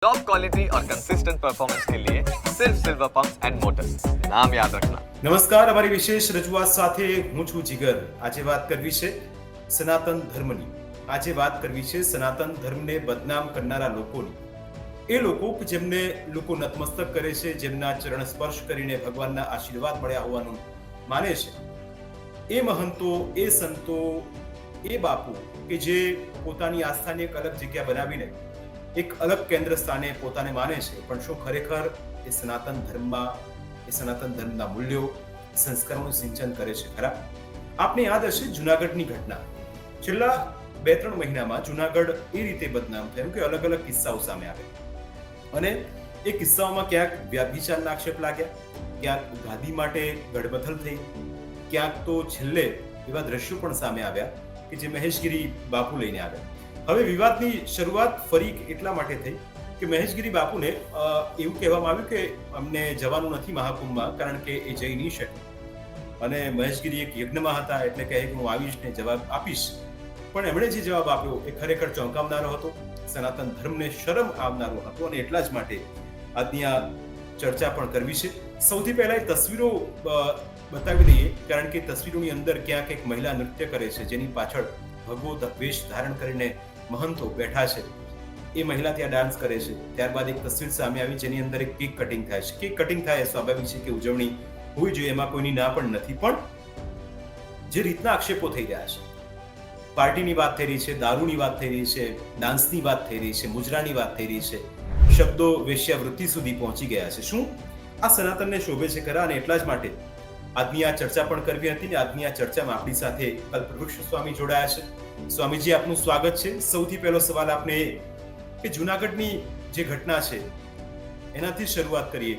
Top quality और consistent performance के लिए सिर्फ सिल्वर पंप्स एंड मोटर्स, नाम याद रखना। નમસ્કાર, અમારી વિશેષ રજૂઆત સાથે હું છું જીગર. આજે વાત કરવી છે સનાતન ધર્મની. આજે વાત કરવી છે સનાતન ધર્મને બદનામ કરનારા લોકોની. એ લોકો કે જેમને લોકો નતમસ્તક કરે છે, જેમના ચરણ સ્પર્શ કરીને ભગવાનના આશીર્વાદ મળ્યા હોવાનું માને છે. એ મહંતો, એ સંતો, એ બાપુ કે જે પોતાની આસ્થાની એક અલગ જગ્યા બનાવીને એક અલગ કેન્દ્ર સ્થાને પોતાને માને છે, પણ શું ખરેખર એ સનાતન ધર્મમાં, એ સનાતન ધર્મના મૂલ્યો, સંસ્કારોનું સિંચન કરે છે ખરા? આપને યાદ હશે જુનાગઢની ઘટના. છેલ્લા 2-3 મહિનામાં જુનાગઢ એ રીતે બદનામ થયું કે અલગ અલગ કિસ્સાઓ સામે આવ્યા અને એ કિસ્સાઓમાં ક્યાંક વ્યભિચારના આક્ષેપ લાગ્યા, ક્યાંક ગાદી માટે ગડબથલ થઈ, ક્યાંક તો છેલ્લે એવા દ્રશ્યો પણ સામે આવ્યા કે જે મહેશગીરી બાપુ લઈને આવ્યા. હવે વિવાદની શરૂઆત ફરી એટલા માટે થઈ કે મહેશગીરી બાપુને એવું કહેવામાં આવ્યું કે અમને જવાનું નથી મહાકુંભમાં કારણ કે એ જઈ નહીં શકે. અને મહેશગીરી એક યજ્ઞમાં હતા એટલે કહે કે હું આવીશ ને જવાબ આપીશ. પણ એમણે જે જવાબ આપ્યો એ ખરેખર ચોંકાવનારો હતો, સનાતન ધર્મને શરમ આવનારો હતો અને એટલા જ માટે આજની આ ચર્ચા પણ કરવી છે. સૌથી પહેલા એ તસવીરો બતાવી દઈએ કારણ કે તસવીરોની અંદર ક્યાંક એક મહિલા નૃત્ય કરે છે જેની પાછળ ભગવો વેશ ધારણ કરીને મહંતો બેઠા છે. એ મહિલા ત્યાં ડાન્સ કરે છે. ત્યારબાદ એક તસવીર સામે આવી જેની અંદર એક કેક કટિંગ થાય છે. કેક કટિંગ થાય સ્વાભાવિક છે કે ઉજવણી હોવી જોઈએ, એમાં કોઈની ના પણ નથી. પણ જે રીતના આક્ષેપો થઈ રહ્યા છે, પાર્ટીની વાત થઈ રહી છે, દારૂની વાત થઈ રહી છે, ડાન્સની વાત થઈ રહી છે, મુજરાની વાત થઈ રહી છે, શબ્દો વેશ્યાવૃત્તિ સુધી પહોંચી ગયા છે. શું આ સનાતનને શોભે છે ખરા? અને એટલા જ માટે આજની આ ચર્ચા પણ કરવી હતી ને આજની આ ચર્ચામાં આપણી સાથે કલ્પવૃક્ષ સ્વામી જોડાયા છે. સ્વામીજી, આપનું સ્વાગત છે. સૌથી પહેલો સવાલ આપને એ કે જુનાગઢની જે ઘટના છે એનાથી શરૂઆત કરીએ.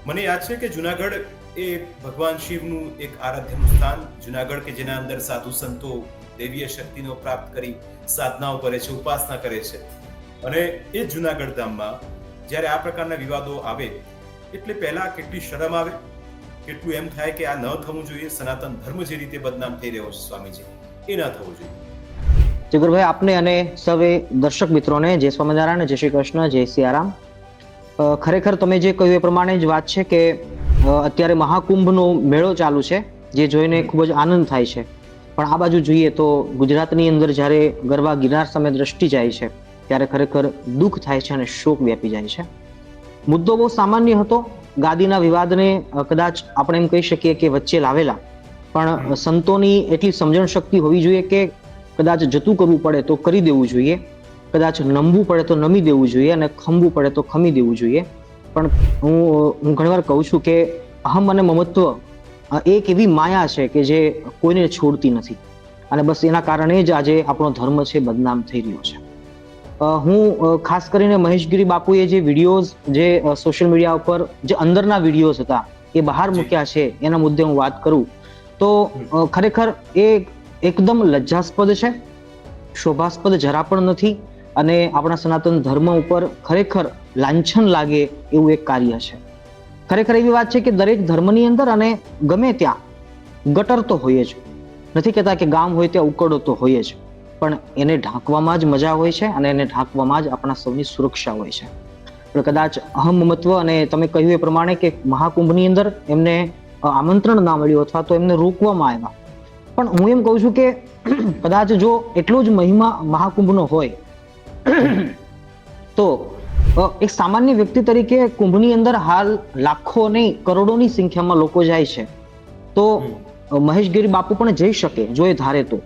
મને યાદ છે કે જુનાગઢ એ ભગવાન શિવનું એક આરાધ્યનું સ્થાન. જુનાગઢ કે જેના અંદર સાધુ સંતો દૈવીય શક્તિનો પ્રાપ્ત કરી સાધનાઓ કરે છે, ઉપાસના કરે છે. અને એ જુનાગઢ ધામમાં જ્યારે આ પ્રકારના વિવાદો આવે એટલે પહેલા કેટલી શરમ આવે, કેટલું એમ થાય કે આ ન થવું જોઈએ. સનાતન ધર્મ જે રીતે બદનામ થઈ રહ્યો છે સ્વામીજી, એ ન થવું જોઈએ. જીગરભાઈ, આપને અને સૌ દર્શક મિત્રોને જય સ્વામિનારાયણ, જય શ્રી કૃષ્ણ, જય સિયારામ. ખરેખર તમે જે કહ્યું એ પ્રમાણે જ વાત છે કે અત્યારે મહાકુંભનો મેળો ચાલુ છે જે જોઈને ખૂબ જ આનંદ થાય છે. પણ આ બાજુ જોઈએ તો ગુજરાતની અંદર જ્યારે ગરબા ગિરનાર સામે દ્રષ્ટિ જાય છે ત્યારે ખરેખર દુઃખ થાય છે અને શોક વ્યાપી જાય છે. મુદ્દો બહુ સામાન્ય હતો. ગાદીના વિવાદને કદાચ આપણે એમ કહી શકીએ કે વચ્ચે લાવેલા, પણ સંતોની એટલી સમજણ શક્તિ હોવી જોઈએ કે કદાચ જતું કરવું પડે તો કરી દેવું જોઈએ, કદાચ નમવું પડે તો નમી દેવું જોઈએ અને ખમવું પડે તો ખમી દેવું જોઈએ. પણ હું ઘણીવાર કહું છું કે અહમ અને મમત્વ એક એવી માયા છે કે જે કોઈને છોડતી નથી અને બસ એના કારણે જ આજે આપણો ધર્મ છે બદનામ થઈ રહ્યો છે. હું ખાસ કરીને મહેશગીરી બાપુએ જે વિડીયોઝ જે સોશિયલ મીડિયા ઉપર જે અંદરના વિડીયોઝ હતા એ બહાર મૂક્યા છે એના મુદ્દે હું વાત કરું તો ખરેખર એ એકદમ લજ્જાસ્પદ છે, શોભાસ્પદ જરા પણ નથી અને આપણા સનાતન ધર્મ ઉપર ખરેખર લાંછન લાગે એવું એક કાર્ય છે. ખરેખર એવી વાત છે કે દરેક ધર્મની અંદર અને ગમે ત્યાં ગટર તો હોય જ, નથી કહેતા કે ગામ હોય ત્યાં ઉકરડો તો હોય જ, પણ એને ઢાંકવામાં જ મજા હોય છે અને એને ઢાંકવામાં જ આપણા સૌની સુરક્ષા હોય છે. પણ કદાચ અહમ મમત્વ અને તમે કહ્યું એ પ્રમાણે કે મહાકુંભની અંદર એમને આમંત્રણ ના મળ્યું અથવા તો એમને રોકવામાં આવ્યા. પણ હું એમ કહું છું કે કદાચ જો એટલો જ મહિમા મહાકુંભનો હોય તો એક સામાન્ય વ્યક્તિ તરીકે કુંભની અંદર હાલ લાખો નહીં કરોડોની સંખ્યામાં લોકો જાય છે તો મહેશગીરી બાપુ પણ જઈ શકે જો એ ધારે તો,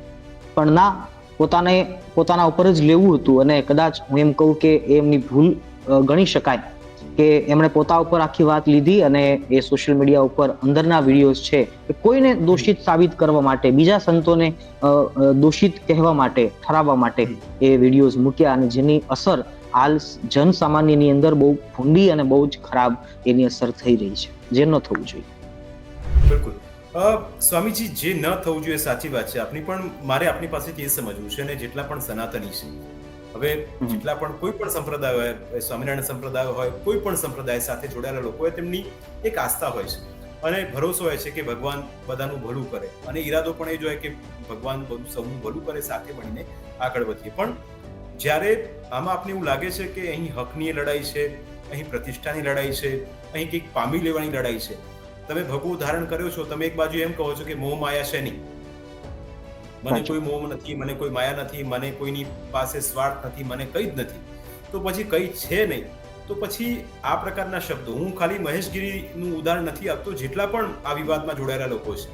પણ ના, પોતાના ઉપર જ લેવું હતું. અને કદાચ હું એમ કહું કે એમની ભૂલ ગણી શકાય કે એમણે પોતા ઉપર આખી વાત લીધી અને એ સોશિયલ મીડિયા ઉપર અંદરના વિડીયોઝ છે કે કોઈને દોષિત સાબિત કરવા માટે, બીજા સંતોને દોષિત કહેવા માટે, ઠરાવવા માટે એ વિડીયોઝ મૂક્યા અને જેની અસર હાલ જન સામાન્યની અંદર બહુ ભૂંડી અને બહુ જ ખરાબ એની અસર થઈ રહી છે, જે ન થવું જોઈએ. બિલકુલ સ્વામીજી, જે ન થવું જોઈએ સાચી વાત છે આપની, પણ મારે આપની પાસેથી એ સમજવું છે અને જેટલા પણ સનાતની છે, હવે જેટલા પણ કોઈ પણ સંપ્રદાય હોય, સ્વામિનારાયણ સંપ્રદાય હોય, કોઈ પણ સંપ્રદાય સાથે જોડાયેલા લોકો હોય, તેમની એક આસ્થા હોય છે અને ભરોસો હોય છે કે ભગવાન બધાનું ભલું કરે અને ઈરાદો પણ એ જ હોય કે ભગવાન બધું સૌનું ભલું કરે, સાથે મળીને આગળ વધીએ. પણ જ્યારે આમાં આપને એવું લાગે છે કે અહીં હકની લડાઈ છે, અહીં પ્રતિષ્ઠાની લડાઈ છે, અહીં કંઈક પામી લેવાની લડાઈ છે, તમે ભગવું ધારણ કર્યો છો, તમે એક બાજુ એમ કહો છો કે મોહ માયા છે નહીં, મને કોઈ મોહ નથી, મને કોઈ માયા નથી, મને કોઈની પાસે સ્વાર્થ નથી, મને કંઈ જ નથી, તો પછી કંઈ છે નહીં, તો પછી આ પ્રકારના શબ્દો, હું ખાલી મહેશગીરીનું ઉદાહરણ નથી આપતો, જેટલા પણ આ વિવાદમાં જોડાયેલા લોકો છે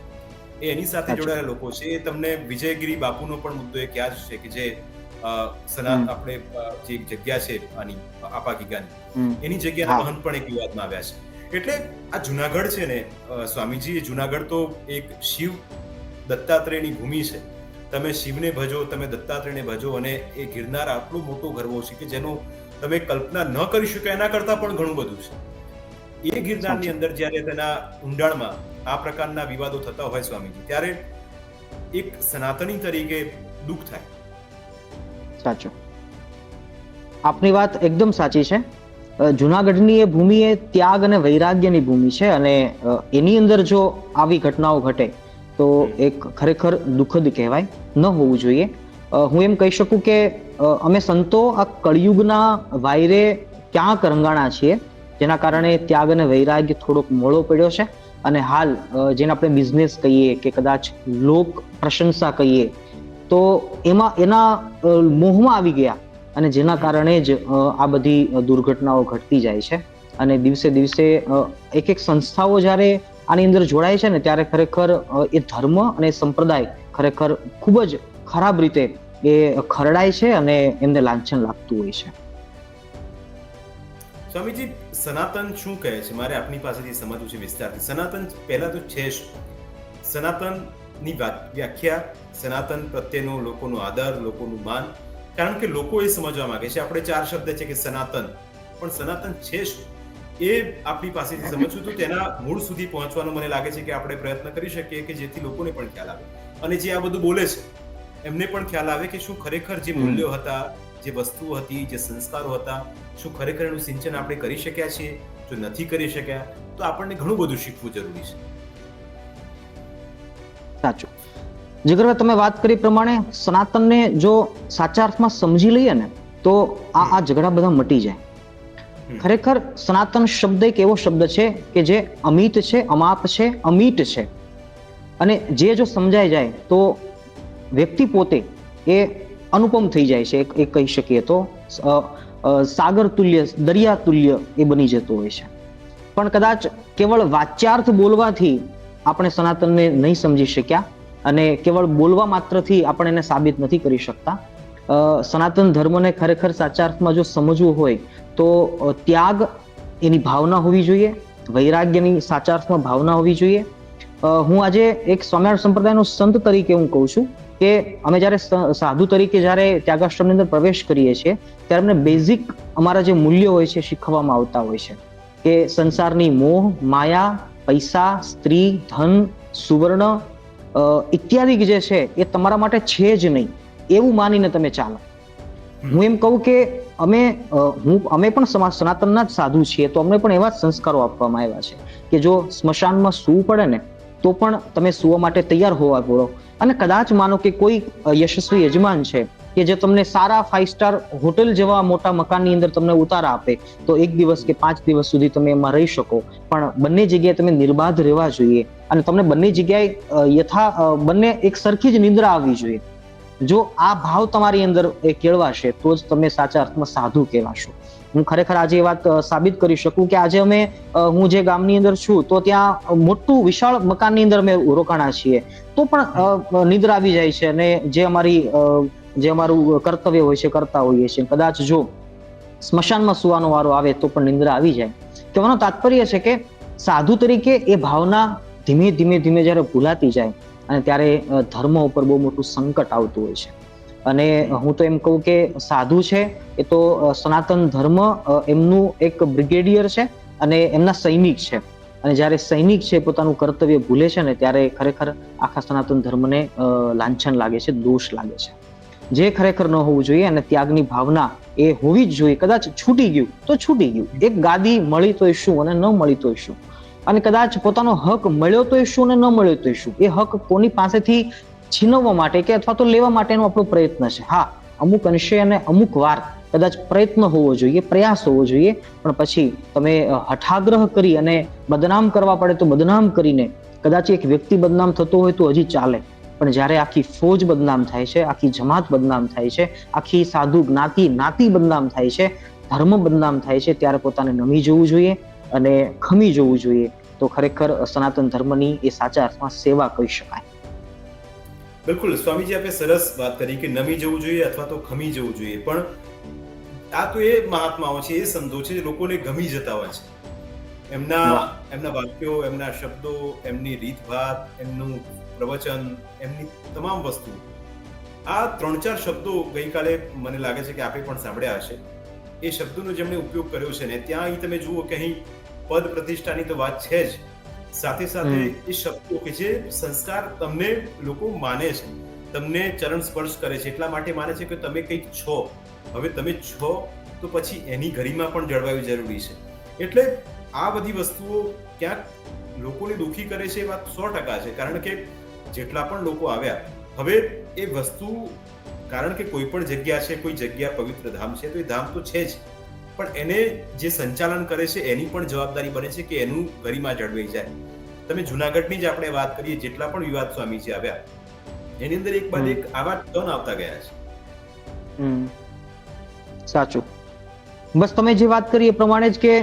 એ એની સાથે જોડાયેલા લોકો છે, એ તમને વિજયગીરી બાપુનો પણ મુદ્દો એક યાદ છે કે જે આપણે જે જગ્યા છે આની આપા ગીગાની, એની જગ્યાના મહંત પણ એક વિવાદમાં આવ્યા છે. એટલે આ જુનાગઢ છે ને સ્વામીજી, એ જુનાગઢ તો એક શિવ દત્તાત્રેયની ભૂમિ છે. તમે શિવને ભજો, તમે દત્તાત્રેયને ભજો, અને એ ગિરનાર આટલો મોટો ગરવો છે કે જેનો તમે કલ્પના ન કરી શકો, એના કરતા પણ ઘણું બધું છે. એ ગિરનારની અંદર જ્યારે તેના ઊંડાણમાં આ પ્રકારના વિવાદો થતા હોય સ્વામીજી, ત્યારે એક સનાતની તરીકે દુઃખ થાય. સાચું, આપની વાત એકદમ સાચી છે. જુનાગઢની એ ભૂમિ એ ત્યાગ અને વૈરાગ્યની ભૂમિ છે, અને એની અંદર જો આવી ઘટનાઓ ઘટે તો એક ખરેખર દુઃખદ કહેવાય, ન હોવું જોઈએ. હું એમ કહી શકું કે અમે સંતો આ કળિયુગના વાયરે ક્યાંક રંગાણા છીએ, જેના કારણે ત્યાગ અને વૈરાગ્ય થોડોક મોડો પડ્યો છે. અને હાલ જેને આપણે બિઝનેસ કહીએ કે કદાચ લોક પ્રશંસા કહીએ, તો એના મોહમાં આવી ગયા, અને જેના કારણે જ આ બધી દુર્ઘટનાઓ ઘટતી જાય છે. અને દિવસે દિવસે એક એક સંસ્થાઓ જ્યારે આની અંદર જોડાય છે ને, ત્યારે ખરેખર એ ધર્મ અને સંપ્રદાય ખરેખર ખૂબ જ ખરાબ રીતે એ ખરડાય છે અને એમને લાંછન લાગતું હોય છે. સ્વામીજી, સનાતન શું કહે છે? મારે આપની પાસેથી સમજવું છે વિસ્તારથી. સનાતન પહેલા તો છે શું? સનાતનની વ્યાખ્યા, સનાતન પ્રત્યેનો લોકોનો આદર, લોકોનું માન, કારણ કે લોકો એ સમજવા માંગે છે. આપણે 4 શબ્દ છે કે સનાતન, પણ સનાતન છે શું એ આપની પાસેથી સમજવું, તો તેના મૂળ સુધી પહોંચવાનો મને લાગે છે કે આપણે પ્રયત્ન કરી શકીએ કે જેથી લોકોને પણ ખ્યાલ આવે, અને જે આ બધું બોલે છે એમને પણ ખ્યાલ આવે કે શું ખરેખર જે મૂલ્યો હતા, જે વસ્તુઓ હતી, જે સંસ્કારો હતા, શું ખરેખર એનું સિંચન આપણે કરી શક્યા છીએ? જો નથી કરી શક્યા તો આપણને ઘણું બધું શીખવું જરૂરી છે. સાચું. જીગરભાઈ, તમે વાત કરી પ્રમાણે સનાતનને જો સાચા અર્થમાં સમજી લઈએ ને, તો આ ઝઘડા બધા મટી જાય. ખરેખર સનાતન શબ્દ એક એવો શબ્દ છે કે જે અમિત છે, અમાપ છે, અમિટ છે, અને જે જો સમજાઈ જાય તો વ્યક્તિ પોતે એ અનુપમ થઈ જાય છે. એ કહી શકીએ તો સાગર તુલ્ય, દરિયા તુલ્ય એ બની જતો હોય છે. પણ કદાચ કેવળ વાચ્યાર્થ બોલવાથી આપણે સનાતનને નહીં સમજી શક્યા, અને કેવળ બોલવા માત્રથી આપણે એને સાબિત નથી કરી શકતા. સનાતન ધર્મને ખરેખર સાચા અર્થમાં જો સમજવું હોય તો ત્યાગ એની ભાવના હોવી જોઈએ, વૈરાગ્યની સાચા અર્થમાં ભાવના હોવી જોઈએ. હું આજે એક સ્વામિનારાયણ સંપ્રદાયનો સંત તરીકે હું કહું છું કે અમે જ્યારે સાધુ તરીકે જ્યારે ત્યાગાશ્રમની અંદર પ્રવેશ કરીએ છીએ, ત્યારે અમને બેઝિક અમારા જે મૂલ્યો હોય છે શીખવવામાં આવતા હોય છે કે સંસારની મોહ, માયા, પૈસા, સ્ત્રી, ધન, સુવર્ણ ઇત્યાદિ જે છે એ તમારા માટે છે જ નહીં, એવું માનીને તમે ચાલો. હું એમ કહું કે અમે પણ સનાતનના જ સાધુ છીએ, તો અમને પણ એવા જ સંસ્કારો આપવામાં આવ્યા છે કે જો સ્મશાનમાં સૂવું પડે ને તો પણ તમે સૂવા માટે તૈયાર હોવા પડો. અને કદાચ માનો કે કોઈ યશસ્વી યજમાન છે કે જે તમને સારા 5 સ્ટાર હોટેલ જેવા મોટા મકાનની અંદર તમને ઉતારા આપે, તો 1 દિવસ કે 5 દિવસ સુધી તમે એમાં રહી શકો, પણ બંને જગ્યાએ તમે નિર્બાધ રહેવા જોઈએ, અને તમને બંને જગ્યાએ બંને એક સરખી જ નિંદ્રા આવવી જોઈએ. જો આ ભાવ તમારી અંદર એ કેળવાશે તો જ તમે સાચા અર્થમાં સાધુ કહેવાશો. હું ખરેખર આજે એ વાત સાબિત કરી શકું કે આજે હું જે ગામની અંદર છું તો ત્યાં મોટું વિશાળ મકાનની અંદર અમે રોકાણા છીએ, તો પણ નિદ્રા આવી જાય છે, અને જે અમારું કર્તવ્ય હોય છે કરતા હોઈએ છીએ. કદાચ જો સ્મશાનમાં સુવાનો વારો આવે તો પણ નિંદ્રા આવી જાય. કહેવાનો તાત્પર્ય છે કે સાધુ તરીકે એ ભાવના ધીમે ધીમે જ્યારે ભૂલાતી જાય, અને ત્યારે ધર્મ ઉપર બહુ મોટું સંકટ આવતું હોય છે. અને હું તો એમ કહું કે સાધુ છે એ તો સનાતન ધર્મ એમનું એક બ્રિગેડિયર છે અને એમના સૈનિક છે. અને જ્યારે સૈનિક છે પોતાનું કર્તવ્ય ભૂલે છે ને, ત્યારે ખરેખર આખા સનાતન ધર્મને લાંછન લાગે છે, દોષ લાગે છે, જે ખરેખર ન હોવું જોઈએ. અને ત્યાગની ભાવના એ હોવી જ જોઈએ. કદાચ છૂટી ગયું તો છૂટી ગયું. એક ગાદી મળી તોય શું અને ન મળી તોય શું, અને કદાચ પોતાનો હક મળ્યો તોય શું અને ન મળ્યો તોય શું. એ હક કોની પાસેથી છીનવવા માટે કે અથવા તો લેવા માટેનો આપણો પ્રયત્ન છે. હા, અમુક અંશે અને અમુક વાર કદાચ પ્રયત્ન હોવો જોઈએ, પ્રયાસ હોવો જોઈએ, પણ પછી તમે હઠાગ્રહ કરી અને બદનામ કરવા પડે તો બદનામ કરીને કદાચ એક વ્યક્તિ બદનામ થતો હોય તો હજી ચાલે, પણ જ્યારે આખી ફોજ બદનામ થાય છે, આખી જમાત બદનામ થાય છે, આખી સાધુ જ્ઞાતિ બદનામ થાય છે, ધર્મ બદનામ થાય છે, ત્યારે પોતાને નમી જવું જોઈએ અને ખમી જવું જોઈએ. તો ખરેખર સનાતન ધર્મની એ સાચા અર્થમાં સેવા કહી શકાય. બિલકુલ સ્વામીજી, આપે સરસ વાત કરી કે નમી જવું જોઈએ અથવા તો ખમી જવું જોઈએ, પણ આ તો એ મહાત્માઓ છે, એ સંતો છે જે લોકોને ગમી જતા હોય છે. એમના વાક્યો, એમના શબ્દો, એમની રીતભાત, એમનું પ્રવચન, એમની તમામ વસ્તુ, આ 3-4 શબ્દો ગઈકાલે મને લાગે છે કે આપે પણ સાંભળ્યા હશે. એ શબ્દોનો જેમણે ઉપયોગ કર્યો છે ને, ત્યાં અહીં તમે જુઓ કે અહીં પદ પ્રતિષ્ઠાની તો વાત છે જ, સાથે સાથે એ શબ્દો કે જે સંસ્કાર તમને લોકો માને છે, તમને ચરણ સ્પર્શ કરે છે, એટલા માટે માને છે કે તમે કંઈક છો. હવે તમે છો તો પછી એની ગરિમા પણ જળવાવી જરૂરી છે. એટલે આ બધી વસ્તુઓ ક્યાંક લોકોને દુઃખી કરે છે, એ વાત 100% છે. કારણ કે જેટલા પણ લોકો આવ્યા, હવે એ વસ્તુ, કારણ કે કોઈ પણ જગ્યા છે, કોઈ જગ્યા પવિત્ર ધામ છે, તો એ ધામ તો છે જ, પણ એને જે સંચાલન કરે છે એની પણ જવાબદારી બને છે કે એનું ગરિમા જળવાઈ જાય. તમે જુનાગઢની જ આપણે વાત કરીએ, જેટલા પણ વિવાદ સ્વામીજી આવ્યા, એની અંદર એક બાદ એક આવા ટર્ન આવતા ગયા છે. સાચું. બસ તમે જે વાત કરી એ પ્રમાણે જ કે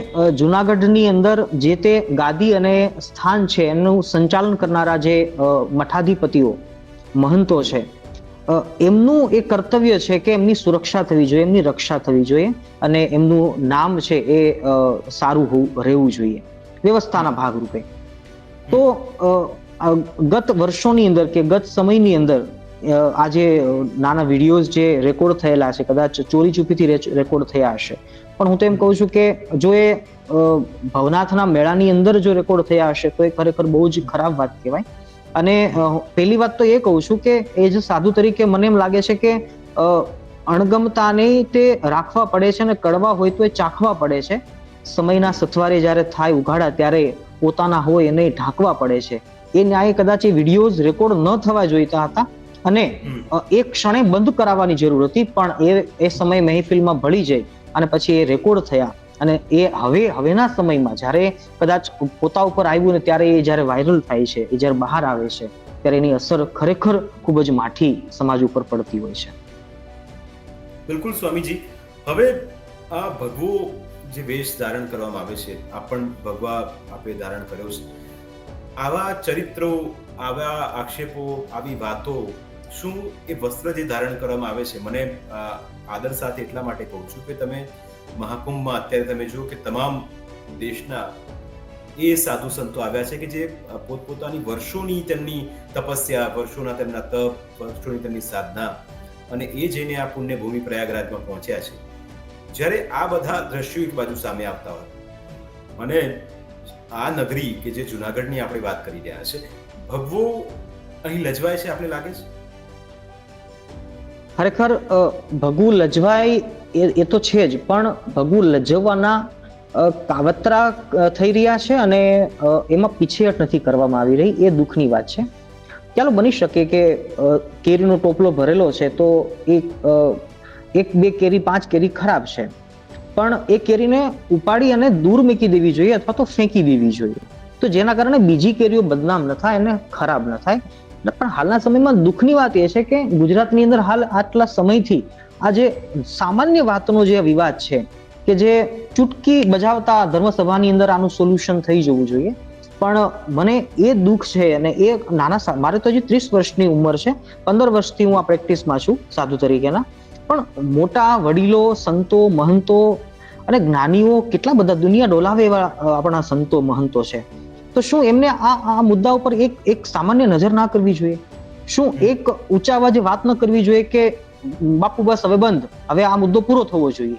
જુનાગઢની અંદર જે તે ગાદી અને સ્થાન છે એનું સંચાલન કરનારા જે મઠાધિપતિઓ, મહંતો છે, એમનું એ કર્તવ્ય છે કે એમની સુરક્ષા થવી જોઈએ, એમની રક્ષા થવી જોઈએ અને એમનું નામ છે એ સારું રહેવું જોઈએ વ્યવસ્થાના ભાગરૂપે. તો ગત વર્ષોની અંદર કે ગત સમયની અંદર આ જે નાના વિડીયોઝ જે રેકોર્ડ થયેલા છે, કદાચ ચોરી ચૂપીથી રેકોર્ડ થયા હશે, પણ હું તો એમ કહું છું કે જો એ ભવનાથના મેળાની અંદર જો રેકોર્ડ થયા હશે તો એ ખરેખર બહુ જ ખરાબ વાત કહેવાય. અને પહેલી વાત તો એ કહું છું કે એ જ સાધુ તરીકે મને એમ લાગે છે કે અણગમતાને તે રાખવા પડે છે અને કડવા હોય તો એ ચાખવા પડે છે. સમયના સથવારે જ્યારે થાય ઉઘાડા ત્યારે પોતાના હોય એને ઢાંકવા પડે છે. એ ન્યાય કદાચ એ વિડીયોઝ રેકોર્ડ ન થવા જોઈતા હતા અને એક ક્ષણે બંધ કરાવવાની જરૂર હતી, પણ એ સમય મહેફિલમાં ભળી જાય અને પછી એ રેકોર્ડ થયા અને એ હવેના સમયમાં જ્યારે કદાચ પોતા ઉપર આવ્યું ને ત્યારે એ જ્યારે વાયરલ થાય છે, એ જ્યારે બહાર આવે છે, ત્યારે એની અસર ખરેખર ખૂબ જ માઠી સમાજ ઉપર પડતી હોય છે. બિલકુલ સ્વામીજી. હવે આ ભગવો જે વેશ ધારણ કરવામાં આવે છે, આ પણ ભગવા આપે ધારણ કર્યો છે, આવા ચરિત્રો, આવા આક્ષેપો, આવી વાતો, શું એ વસ્ત્ર જે ધારણ કરવામાં આવે છે, મને આદર સાથે એટલા માટે કહું છું કે તમે મહાકુંભમાં અત્યારે તમે જુઓ કે તમામ દેશના એ સાધુ સંતો આવ્યા છે કે જે પોતપોતાની વર્ષોની તેમની તપસ્યા, વર્ષોના તેમના તપ, વર્ષોની તેમની સાધના, અને એ જઈને આ પુણ્ય ભૂમિ પ્રયાગરાજમાં પહોંચ્યા છે. જ્યારે આ બધા દ્રશ્યો એક બાજુ સામે આવતા હોય, મને આ નગરી કે જે જુનાગઢની આપણે વાત કરી રહ્યા છે, ભગવો અહીં લજવાય છે, આપણે લાગે છે? ખરેખર ભગવું લજવાય એ તો છે જ, પણ ભગવું લજવવાના કાવતરા થઈ રહ્યા છે અને એમાં પીછેહટ નથી કરવામાં આવી રહી, એ દુઃખની વાત છે. ચાલો બની શકે કે કેરીનો ટોપલો ભરેલો છે તો એક બે કેરી 5 કેરી ખરાબ છે, પણ એ કેરીને ઉપાડી અને દૂર મૂકી દેવી જોઈએ અથવા તો ફેંકી દેવી જોઈએ, તો જેના કારણે બીજી કેરીઓ બદનામ ન થાય અને ખરાબ ન થાય. પણ હાલના સમયમાં દુઃખની વાત એ છે કે ગુજરાતની અંદર હાલ આટલા સમયથી આ જે સામાન્ય વાતનો જે વિવાદ છે કે જે ચૂટકી બજાવતા ધર્મસભાની અંદર આનું સોલ્યુશન થઈ જવું જોઈએ, પણ મને એ દુઃખ છે અને એ મારે તો હજી 30 વર્ષની ઉંમર છે, 15 વર્ષથી હું આ પ્રેક્ટિસમાં છું સાધુ તરીકેના, પણ મોટા વડીલો, સંતો, મહંતો અને જ્ઞાનીઓ કેટલા બધા દુનિયા ડોલાવે એવા આપણા સંતો મહંતો છે, તો શું એમને આ મુદ્દા ઉપર એક સામાન્ય નજર ના કરવી જોઈએ? શું એક ઊંચા અવાજે વાત ન કરવી જોઈએ કે બાપુ બસ હવે બંધ, હવે આ મુદ્દો પૂરો થવો જોઈએ?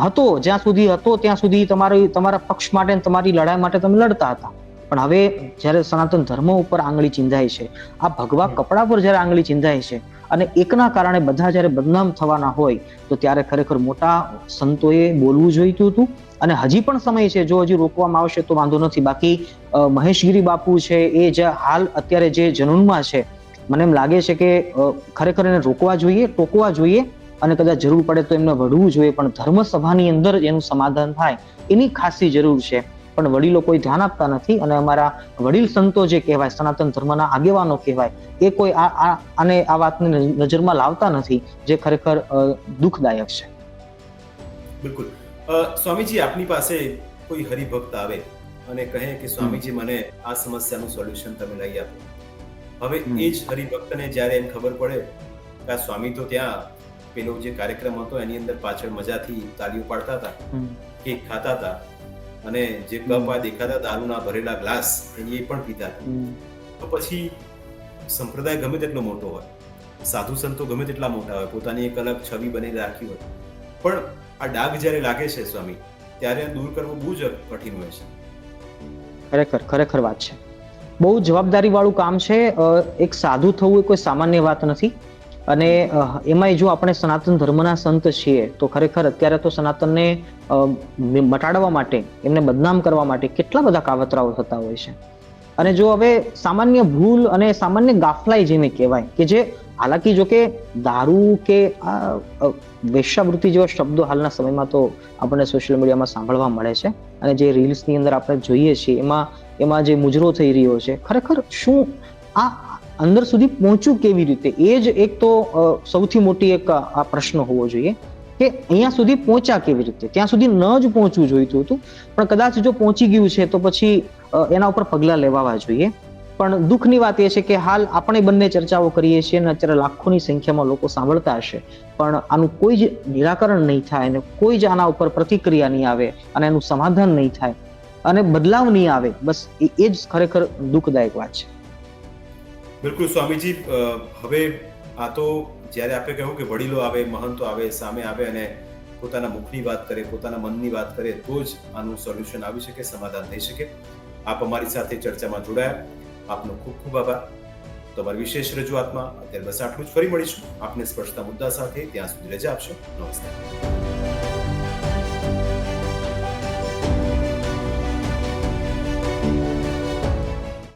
હતો જ્યાં સુધી હતો ત્યાં સુધી તમારા પક્ષ માટે, તમારી લડાઈ માટે તમે લડતા હતા, પણ હવે જ્યારે સનાતન ધર્મ ઉપર આંગળી ચિંધાય છે, આ ભગવા કપડા પર જ્યારે આંગળી ચિંધાય છે અને એકના કારણે બધા જ્યારે બદનામ થવાના હોય, તો ત્યારે ખરેખર મોટા સંતોએ બોલવું જોઈતું હતું. અને હજી પણ સમય છે, જો હજી રોકવામાં આવશે તો વાંધો નથી. બાકી મહેશગીરી બાપુ છે, એ જે હાલ અત્યારે જે જનૂનમાં છે, મને એમ લાગે છે કે ખરેખર એને રોકવા જોઈએ, ટોકવા જોઈએ અને કદાચ જરૂર પડે તો એમને વઢવું જોઈએ, પણ ધર્મસભાની અંદર એનું સમાધાન થાય એની ખાસી જરૂર છે. પણ વડીલો કોઈ ધ્યાન આપતા નથી અને અમારા વડીલ સંતો જે કહેવાય, સનાતન ધર્મના આગેવાનો કહેવાય, એ કોઈ આને આ વાતને નજરમાં લાવતા નથી, જે ખરેખર દુઃખદાયક છે. બિલકુલ. સ્વામીજી, આપની પાસે કોઈ હરિભક્ત આવે અને કહે કે સ્વામીજી મને આ સમસ્યાનું સોલ્યુશન તમે લઈ આપો. હવે એ જ હરિભક્તને જ્યારે એમ ખબર પડે કે આ સ્વામી તો ત્યાં પેલો જે કાર્યક્રમ હતો એની અંદર પાછળ મજાથી તાળીઓ પાડતા હતા, કેક ખાતા હતા અને જે કપ આ દેખાતા દારૂના ભરેલા ગ્લાસ એ પણ પીતા હતા. તો પછી સંપ્રદાય ગમે તેટલો મોટો હોય, સાધુ સંતો ગમે તેટલા મોટા હોય, પોતાની એક અલગ છબી બની રાખી હોય, પણ આ ડાઘ જ્યારે લાગે છે સ્વામી, ત્યારે દૂર કરવું બહુ જ કઠિન હોય છે. ખરેખર વાત છે. બહુ જવાબદારી વાળું કામ છે. એક સાધુ થવું એ કોઈ સામાન્ય વાત નથી. અને એમાંય જો આપણે સનાતન ધર્મના સંત છીએ તો ખરેખર અત્યારે તો સનાતનને મટાડવા માટે, એમને બદનામ કરવા માટે કેટલા બધા કાવતરાઓ થતા હોય છે. અને જો હવે સામાન્ય ભૂલ અને સામાન્ય ગાફલાઈ જેને કહેવાય, કે જે હાલાકી જો કે દારૂ કે વેશ્યાવૃત્તિ જેવા શબ્દો હાલના સમયમાં તો આપણને સોશિયલ મીડિયામાં સાંભળવા મળે છે અને જે રીલ્સની અંદર આપણે જોઈએ છીએ એમાં જે મુજરો થઈ રહ્યો છે, ખરેખર શું આ અંદર સુધી પહોંચ્યું કેવી રીતે? એ જ એક તો સૌથી મોટી એક આ પ્રશ્ન હોવો જોઈએ કે અહીંયા સુધી પહોંચ્યા કેવી રીતે? ત્યાં સુધી ન જ પહોંચવું જોઈતું હતું, પણ કદાચ જો પહોંચી ગયું છે તો પછી એના ઉપર પગલાં લેવાવા જોઈએ. પણ દુઃખની વાત એ છે કે હાલ આપણે બંને ચર્ચાઓ કરીએ છીએ અને અત્યારે લાખોની સંખ્યામાં લોકો સાંભળતા હશે, પણ આનું કોઈ જ નિરાકરણ નહીં થાય અને કોઈ જ આના ઉપર પ્રતિક્રિયા નહીં આવે અને એનું સમાધાન નહીં થાય અને બદલાવ નહીં આવે. બસ એ જ ખરેખર દુઃખદાયક વાત છે. બિલકુલ સ્વામીજી. હવે આ તો જ્યારે આપણે કહ્યું કે વડીલો આવે, મહંતો આવે, સામે આવે અને પોતાના મુખની વાત કરે, પોતાના મનની વાત કરે, તો જ આનું સોલ્યુશન આવી શકે, સમાધાન થઈ શકે. આપ અમારી સાથે ચર્ચામાં જોડાયા, આપનો ખૂબ ખૂબ આભાર. તમારી વિશેષ રજૂઆતમાં અત્યારે બસ આટલું જ. ફરી મળીશું આપને સ્પર્શતા મુદ્દા સાથે. ત્યાં સુધી રજા આપશો. નમસ્તે.